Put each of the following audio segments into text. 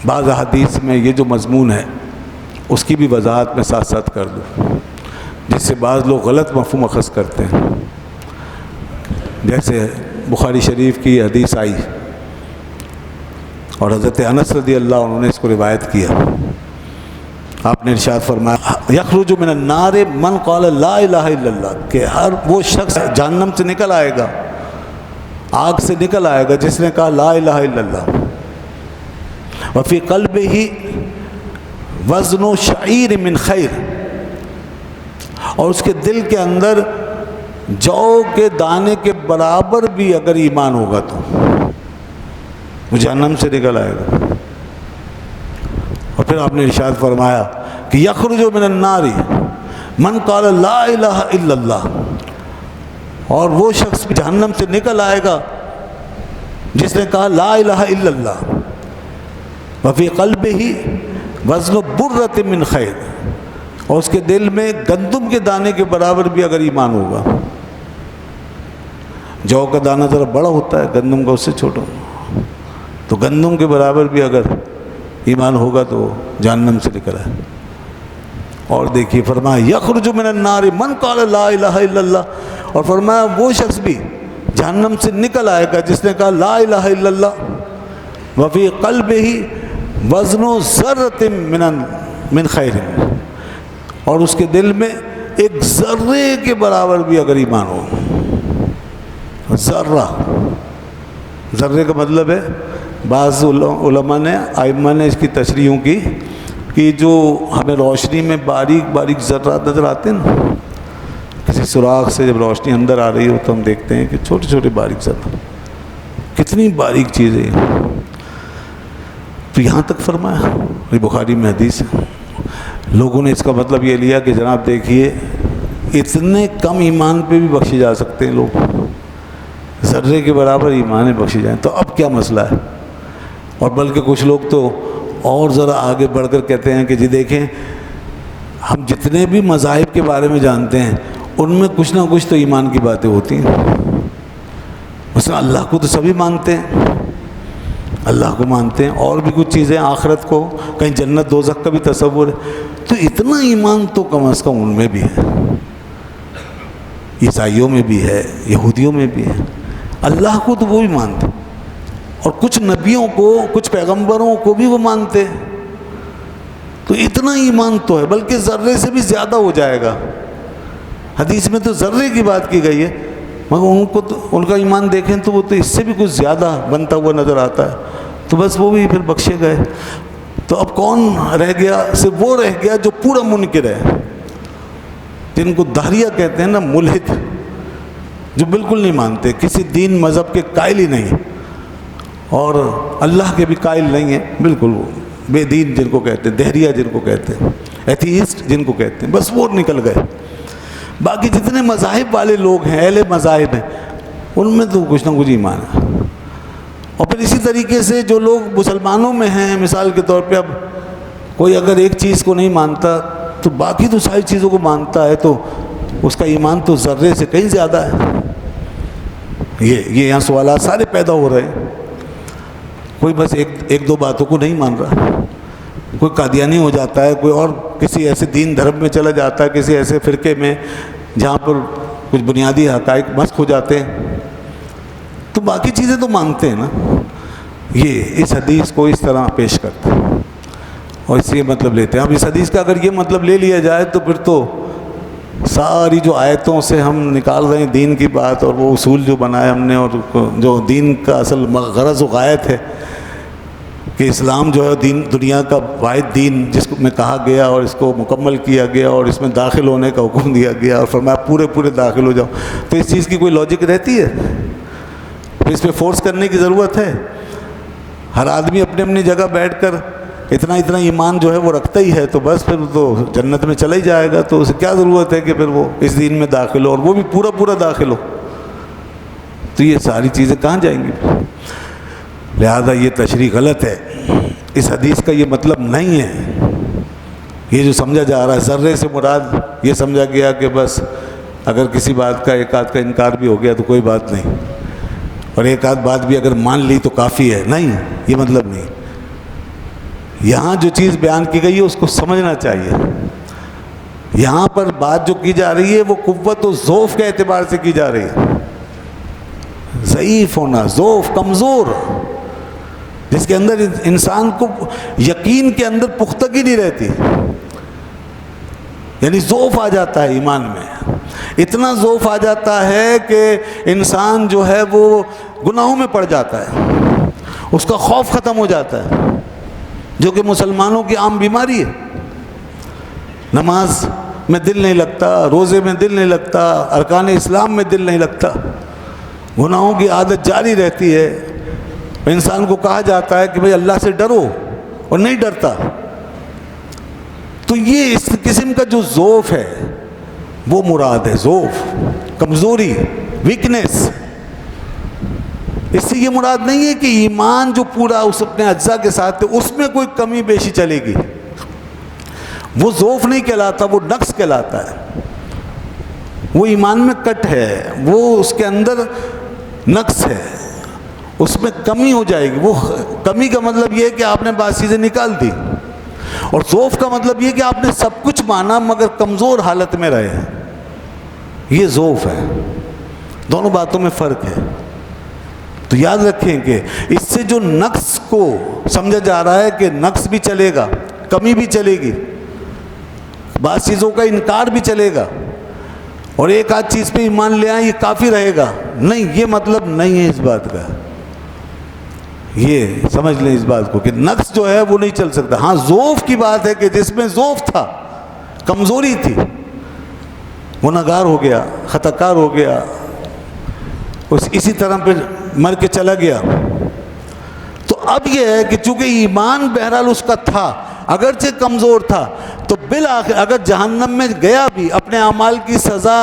بعض احادیث میں یہ جو مضمون ہے اس کی بھی وضاحت میں ساتھ ساتھ کر دوں، جس سے بعض لوگ غلط مفہوم اخذ کرتے ہیں۔ جیسے بخاری شریف کی حدیث آئی اور حضرت انس رضی اللہ عنہ نے اس کو روایت کیا، آپ نے ارشاد فرمایا یخرج من النار من قال لا الہ الا اللہ، کہ ہر وہ شخص جہنم سے نکل آئے گا، آگ سے نکل آئے گا جس نے کہا لا الہ الا اللہ، وفی قلبہ وزن شعیر من خیر، اور اس کے دل کے اندر جو کے دانے کے برابر بھی اگر ایمان ہوگا تو وہ جہنم سے نکل آئے گا۔ اور پھر آپ نے ارشاد فرمایا کہ یخرج من النار من قال لا الہ الا اللہ، اور وہ شخص بھی جہنم سے نکل آئے گا جس نے کہا لا الہ الا اللہ، وفی قلبہ وزن برۃ من خیر، اور اس کے دل میں گندم کے دانے کے برابر بھی اگر ایمان ہوگا۔ جو کا دانہ ذرا بڑا ہوتا ہے گندم کا اس سے چھوٹا، تو گندم کے برابر بھی اگر ایمان ہوگا تو جہنم سے نکل آئے۔ اور دیکھیے فرمایا یخرج من النار من قال لا الہ الا اللہ، اور فرمایا وہ شخص بھی جہنم سے نکل آئے گا جس نے کہا لا الہ الا اللہ، وفی قلبہ وزن ذرۃ من خیر، اور اس کے دل میں ایک ذرے کے برابر بھی اگر ایمان ہو۔ ذرہ، ذرے کا مطلب ہے، بعض علماء نے ائمہ نے اس کی تشریحوں کی کہ جو ہمیں روشنی میں باریک باریک ذرات نظر آتے ہیں نا، کسی سوراخ سے جب روشنی اندر آ رہی ہو تو ہم دیکھتے ہیں کہ چھوٹے چھوٹے باریک ذرات، کتنی باریک چیزیں ہیں۔ تو یہاں تک فرمایا، یہ بخاری میں حدیث ہے۔ لوگوں نے اس کا مطلب یہ لیا کہ جناب دیکھیے اتنے کم ایمان پہ بھی بخشے جا سکتے ہیں لوگ، ذرے کے برابر ایمان بخشے جائیں، تو اب کیا مسئلہ ہے؟ اور بلکہ کچھ لوگ تو اور ذرا آگے بڑھ کر کہتے ہیں کہ جی دیکھیں ہم جتنے بھی مذاہب کے بارے میں جانتے ہیں ان میں کچھ نہ کچھ تو ایمان کی باتیں ہوتی ہیں۔ مثلا اللہ کو تو سبھی مانتے ہیں، اللہ کو مانتے ہیں، اور بھی کچھ چیزیں آخرت کو، کہیں جنت دوزخ کا بھی تصور ہے، تو اتنا ایمان تو کم از کم ان میں بھی ہے، عیسائیوں میں بھی ہے، یہودیوں میں بھی ہے۔ اللہ کو تو وہ بھی مانتے، اور کچھ نبیوں کو، کچھ پیغمبروں کو بھی وہ مانتے، تو اتنا ایمان تو ہے، بلکہ ذرے سے بھی زیادہ ہو جائے گا۔ حدیث میں تو ذرے کی بات کی گئی ہے، مگر ان کو تو ان کا ایمان دیکھیں تو وہ تو اس سے بھی کچھ زیادہ بنتا ہوا نظر آتا ہے، تو بس وہ بھی پھر بخشے گئے۔ تو اب کون رہ گیا؟ صرف وہ رہ گیا جو پورا منکر ہے، جن کو دہریہ کہتے ہیں نا، ملحد، جو بالکل نہیں مانتے، کسی دین مذہب کے قائل ہی نہیں، اور اللہ کے بھی قائل نہیں ہیں، بالکل وہ بے دین جن کو کہتے ہیں، دہریہ جن کو کہتے ہیں، ایتھیسٹ جن کو کہتے ہیں، بس وہ نکل گئے۔ باقی جتنے مذاہب والے لوگ ہیں، اہل مذاہب ہیں، ان میں تو کچھ نہ کچھ ایمان ہے۔ اور پھر اسی طریقے سے جو لوگ مسلمانوں میں ہیں، مثال کے طور پہ اب کوئی اگر ایک چیز کو نہیں مانتا تو باقی تو ساری چیزوں کو مانتا ہے، تو اس کا ایمان تو ذرے سے کہیں زیادہ ہے۔ یہ یہاں سوالات سارے پیدا ہو رہے ہیں۔ کوئی بس ایک دو باتوں کو نہیں مان رہا، کوئی قادیانی ہو جاتا ہے، کوئی اور کسی ایسے دین دھرم میں چلا جاتا ہے، کسی ایسے فرقے میں جہاں پر کچھ بنیادی حقائق مسخ ہو جاتے ہیں، تو باقی چیزیں تو مانتے ہیں نا۔ یہ اس حدیث کو اس طرح پیش کرتے ہیں اور اس سے یہ مطلب لیتے ہیں۔ اب اس حدیث کا اگر یہ مطلب لے لیا جائے تو پھر تو ساری جو آیتوں سے ہم نکال رہے ہیں دین کی بات، اور وہ اصول جو بنائے ہم نے، اور جو دین کا اصل غرض و غایت ہے کہ اسلام جو ہے دنیا کا واحد دین جس کو میں کہا گیا اور اس کو مکمل کیا گیا اور اس میں داخل ہونے کا حکم دیا گیا اور فرمایا پورے داخل ہو جاؤ، تو اس چیز کی کوئی لاجک رہتی ہے؟ پھر اس پہ فورس کرنے کی ضرورت ہے؟ ہر آدمی اپنی اپنی جگہ بیٹھ کر اتنا ایمان جو ہے وہ رکھتا ہی ہے، تو بس پھر تو جنت میں چلا ہی جائے گا، تو اسے کیا ضرورت ہے کہ پھر وہ اس دین میں داخل ہو، اور وہ بھی پورا داخل ہو؟ تو یہ ساری چیزیں کہاں جائیں گی؟ لہذا یہ تشریح غلط ہے، اس حدیث کا یہ مطلب نہیں ہے۔ یہ جو سمجھا جا رہا ہے ذرے سے مراد یہ سمجھا گیا کہ بس اگر کسی بات کا ایک آدھ کا انکار بھی ہو گیا تو کوئی بات نہیں، اور ایک آدھ بات بھی اگر مان لی تو کافی ہے، نہیں، یہ مطلب نہیں۔ یہاں جو چیز بیان کی گئی ہے اس کو سمجھنا چاہیے. یہاں پر بات جو کی جا رہی ہے وہ قوت و ضعف کے اعتبار سے کی جا رہی ہے. ضعیف ہونا، ضعف، کمزور، جس کے اندر انسان کو یقین کے اندر پختگی نہیں رہتی، یعنی ضعف آ جاتا ہے ایمان میں. اتنا ضعف آ جاتا ہے کہ انسان جو ہے وہ گناہوں میں پڑ جاتا ہے، اس کا خوف ختم ہو جاتا ہے، جو کہ مسلمانوں کی عام بیماری ہے. نماز میں دل نہیں لگتا، روزے میں دل نہیں لگتا، ارکان اسلام میں دل نہیں لگتا، گناہوں کی عادت جاری رہتی ہے. انسان کو کہا جاتا ہے کہ بھئی اللہ سے ڈرو، اور نہیں ڈرتا. تو یہ اس قسم کا جو ضعف ہے وہ مراد ہے. ضعف، کمزوری، ویکنس. اس سے یہ مراد نہیں ہے کہ ایمان جو پورا اس اپنے اجزاء کے ساتھ ہے اس میں کوئی کمی بیشی چلے گی. وہ ضعف نہیں کہلاتا، وہ نقص کہلاتا ہے. وہ ایمان میں کٹ ہے، وہ اس کے اندر نقص ہے، اس میں کمی ہو جائے گی. وہ کمی کا مطلب یہ ہے کہ آپ نے بعض چیزیں نکال دی، اور ضعف کا مطلب یہ کہ آپ نے سب کچھ مانا مگر کمزور حالت میں رہے. یہ ضعف ہے. دونوں باتوں میں فرق ہے. تو یاد رکھیں کہ اس سے جو نقص کو سمجھا جا رہا ہے کہ نقص بھی چلے گا، کمی بھی چلے گی، بعض چیزوں کا انکار بھی چلے گا، اور ایک آدھ چیز پہ ایمان لے آئیں یہ کافی رہے گا. نہیں، یہ مطلب نہیں ہے اس بات کا. یہ سمجھ لیں اس بات کو کہ نقص جو ہے وہ نہیں چل سکتا. ہاں ضعف کی بات ہے کہ جس میں ضعف تھا، کمزوری تھی، گنہگار ہو گیا، خطا کار ہو گیا، اسی طرح پہ مر کے چلا گیا. تو اب یہ ہے کہ چونکہ ایمان بہرحال اس کا تھا، اگرچہ کمزور تھا، تو بالآخر اگر جہنم میں گیا بھی، اپنے اعمال کی سزا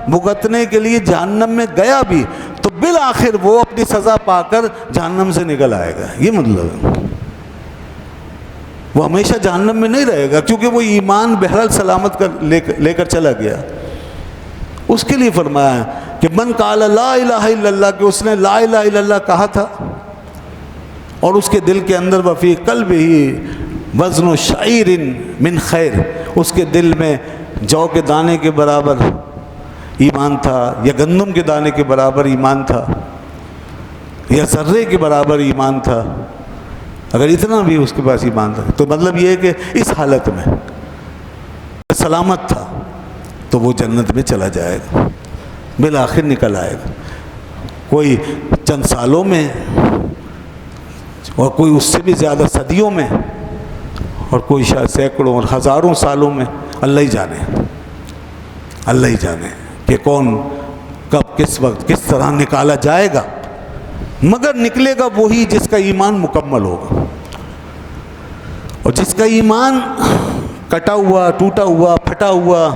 بھگتنے کے لیے جہنم میں گیا بھی، تو بالآخر وہ اپنی سزا پا کر جہنم سے نکل آئے گا. یہ مطلب ہے. وہ ہمیشہ جہنم میں نہیں رہے گا، کیونکہ وہ ایمان بہرحال سلامت کر لے کر چلا گیا. اس کے لیے فرمایا کہ من قال لا الہ الا اللہ، کہ اس نے لا الہ الا اللہ کہا تھا، اور اس کے دل کے اندر وفی قلبہ وزن شعیر من خیر، اس کے دل میں جو کے دانے کے برابر ایمان تھا، یا گندم کے دانے کے برابر ایمان تھا، یا ذرے کے برابر ایمان تھا. اگر اتنا بھی اس کے پاس ایمان تھا تو مطلب یہ ہے کہ اس حالت میں سلامت تھا تو وہ جنت میں چلا جائے گا، بالآخر نکل آئے گا. کوئی چند سالوں میں، اور کوئی اس سے بھی زیادہ صدیوں میں، اور کوئی شاید سینکڑوں اور ہزاروں سالوں میں. اللہ ہی جانے، اللہ ہی جانے کہ کون کب کس وقت کس طرح نکالا جائے گا. مگر نکلے گا وہی جس کا ایمان مکمل ہوگا، اور جس کا ایمان کٹا ہوا، ٹوٹا ہوا، پھٹا ہوا،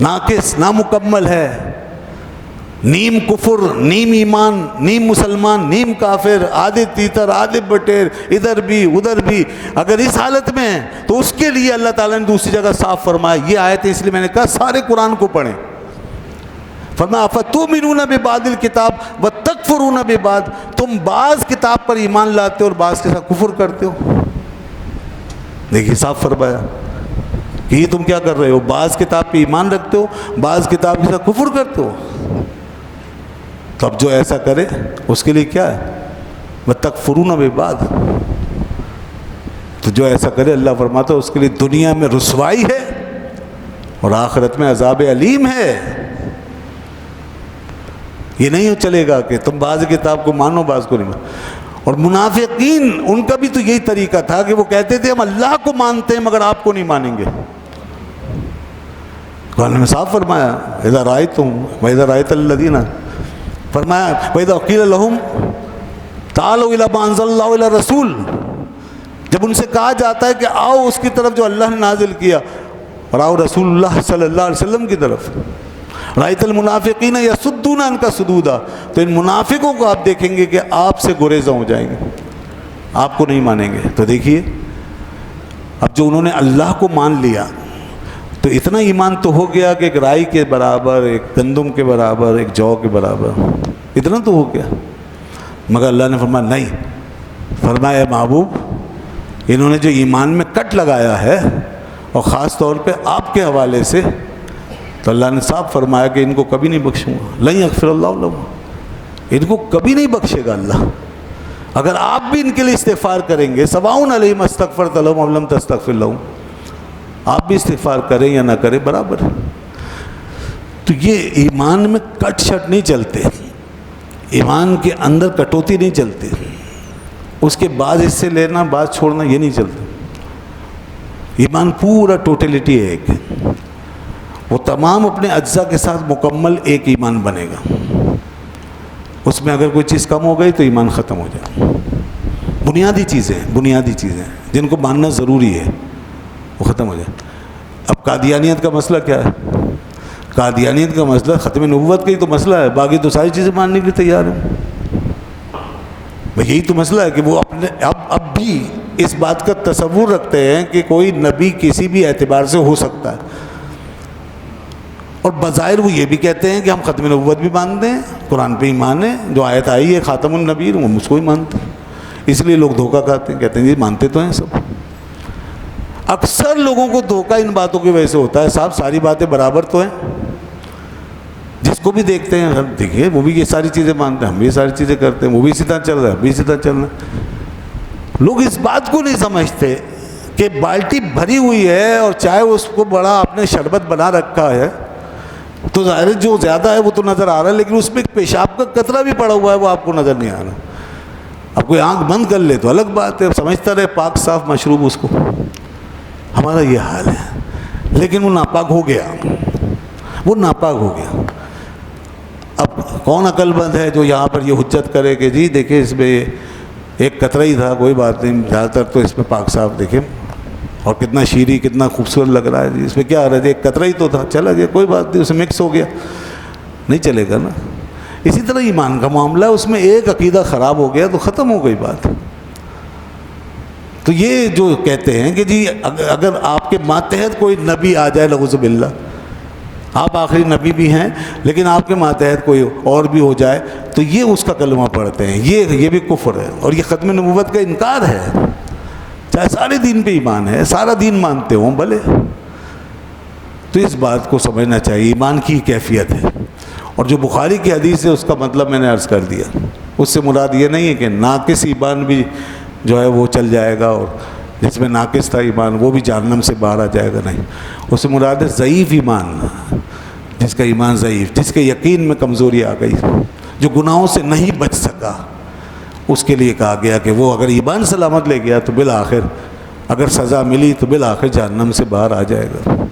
ناقص، نامکمل ہے، نیم کفر، نیم ایمان، نیم مسلمان، نیم کافر، آدھے تیتر، آدھے بٹیر، ادھر بھی ادھر بھی، اگر اس حالت میں ہے تو اس کے لیے اللہ تعالیٰ نے دوسری جگہ صاف فرمایا. یہ آیت ہے، اس لیے میں نے کہا سارے قرآن کو پڑھیں. فرمایا افتؤمنون ببعض الکتاب وتکفرون ببعض، تم بعض کتاب پر ایمان لاتے ہو اور بعض کے ساتھ کفر کرتے ہو. دیکھیے صاف فرمایا کہ یہ تم کیا کر رہے ہو، بعض کتاب پہ ایمان رکھتے ہو، بعض کتاب کے ساتھ کفر کرتے ہو. تو اب جو ایسا کرے اس کے لیے کیا ہے، وتکفرون ببعض. تو جو ایسا کرے اللہ فرماتا ہے اس کے لیے دنیا میں رسوائی ہے اور آخرت میں عذاب علیم ہے. یہ نہیں چلے گا کہ تم بعض کتاب کو مانو بعض کو نہیں مانو. اور منافقین ان کا بھی تو یہی طریقہ تھا کہ وہ کہتے تھے ہم اللہ کو مانتے ہیں مگر آپ کو نہیں مانیں گے. قرآن میں صاف فرمایا اذا رأیتم واذا رأیت الذین، فرمایا واذا قیل لہم تعالوا الی ما انزل اللہ الی الرسول، جب ان سے کہا جاتا ہے کہ آؤ اس کی طرف جو اللہ نے نازل کیا، اور آؤ رسول اللہ صلی اللہ علیہ وسلم کی طرف. رأیت المنافقین یصدون عنک صدودا، تو ان منافقوں کو آپ دیکھیں گے کہ آپ سے گریزہ ہو جائیں گے، آپ کو نہیں مانیں گے. تو دیکھیے اب جو انہوں نے اللہ کو مان لیا تو اتنا ایمان تو ہو گیا کہ ایک رائی کے برابر، ایک گندم کے برابر، ایک جو کے برابر، اتنا تو ہو گیا. مگر اللہ نے فرمایا نہیں، فرمایا محبوب انہوں نے جو ایمان میں کٹ لگایا ہے اور خاص طور پہ آپ کے حوالے سے، تو اللہ نے صاف فرمایا کہ ان کو کبھی نہیں بخشوں گا، لن یغفر اللہ لہم، ان کو کبھی نہیں بخشے گا اللہ۔ اگر آپ بھی ان کے لیے استغفار کریں گے، سواء علیہم استغفرت لہم ام لم تستغفر لہم، آپ بھی استغفار کریں یا نہ کریں برابر ہے۔ تو یہ ایمان میں کٹ شٹ نہیں چلتے، ایمان کے اندر کٹوتی نہیں چلتی، اس کے بعد اس سے لینا بعد چھوڑنا یہ نہیں چلتا۔ ایمان پورا ٹوٹلٹی ہے ایک، وہ تمام اپنے اجزاء کے ساتھ مکمل ایک ایمان بنے گا۔ اس میں اگر کوئی چیز کم ہو گئی تو ایمان ختم ہو جائے۔ بنیادی چیزیں جن کو ماننا ضروری ہے وہ ختم ہو جائے۔ اب قادیانیت کا مسئلہ کیا ہے؟ قادیانیت کا مسئلہ ختم نبوت کا ہی تو مسئلہ ہے، باقی تو ساری چیزیں ماننے کے لیے تیار ہیں۔ یہی تو مسئلہ ہے کہ وہ اپنے اب بھی اس بات کا تصور رکھتے ہیں کہ کوئی نبی کسی بھی اعتبار سے ہو سکتا ہے، اور بظاہر وہ یہ بھی کہتے ہیں کہ ہم ختم نبوت بھی مانتے ہیں، قرآن پہ ایمان ہے، جو آیت آئی ہے خاتم النبیین ہم اس کو ہی مانتے ہیں۔ اس لیے لوگ دھوکہ کھاتے ہیں، کہتے ہیں جی مانتے تو ہیں سب۔ اکثر لوگوں کو دھوکہ ان باتوں کی وجہ سے ہوتا ہے، صاحب ساری باتیں برابر تو ہیں، جس کو بھی دیکھتے ہیں ہم دیکھیے وہ بھی یہ ساری چیزیں مانتے ہیں، ہم بھی یہ ساری چیزیں کرتے ہیں، وہ بھی اسی طرح چل رہا ہے، ہم بھی اسی طرح چل رہے ہیں۔ لوگ اس بات کو نہیں سمجھتے کہ بالٹی بھری ہوئی ہے اور چاہے اس کو بڑا آپ نے شربت بنا رکھا ہے تو ظاہر ہے جو زیادہ ہے وہ تو نظر آ رہا ہے، لیکن اس میں ایک پیشاب کا قطرہ بھی پڑا ہوا ہے وہ آپ کو نظر نہیں آ رہا۔ اب کوئی آنکھ بند کر لے تو الگ بات ہے، سمجھتا رہے پاک صاف مشروب اس کو۔ ہمارا یہ حال ہے، لیکن وہ ناپاک ہو گیا، وہ ناپاک ہو گیا۔ اب کون عقل مند ہے جو یہاں پر یہ حجت کرے کہ جی دیکھیں اس میں ایک قطرہ ہی تھا، کوئی بات نہیں، زیادہ تر تو اس میں پاک صاف دیکھیں اور کتنا شیریں کتنا خوبصورت لگ رہا ہے جی، اس میں کیا آ رہا ہے، ایک قطرہ ہی تو تھا، چلا گیا، کوئی بات نہیں، اس میں مکس ہو گیا، نہیں چلے گا نا۔ اسی طرح ایمان کا معاملہ ہے، اس میں ایک عقیدہ خراب ہو گیا تو ختم ہو گئی بات۔ تو یہ جو کہتے ہیں کہ جی اگر آپ کے ماتحت کوئی نبی آ جائے نعوذ باللہ، آپ آخری نبی بھی ہیں لیکن آپ کے ماتحت کوئی اور بھی ہو جائے تو یہ اس کا کلمہ پڑھتے ہیں، یہ بھی کفر ہے اور یہ ختم نبوت کا انکار ہے۔ چاہے سارے دین پہ ایمان ہے، سارا دین مانتے ہوں بھلے، تو اس بات کو سمجھنا چاہیے، ایمان کی کیفیت ہے۔ اور جو بخاری کی حدیث ہے اس کا مطلب میں نے عرض کر دیا، اس سے مراد یہ نہیں ہے کہ ناقص ایمان بھی جو ہے وہ چل جائے گا اور جس میں ناقص تھا ایمان وہ بھی جہنم سے باہر آ جائے گا، نہیں، اس سے مراد ہے ضعیف ایمان، جس کا ایمان ضعیف، جس کے یقین میں کمزوری آ گئی، جو گناہوں سے نہیں بچ سکا، اس کے لیے کہا گیا کہ وہ اگر ایمان سلامت لے گیا تو بالآخر اگر سزا ملی تو بالآخر جہنم سے باہر آ جائے گا۔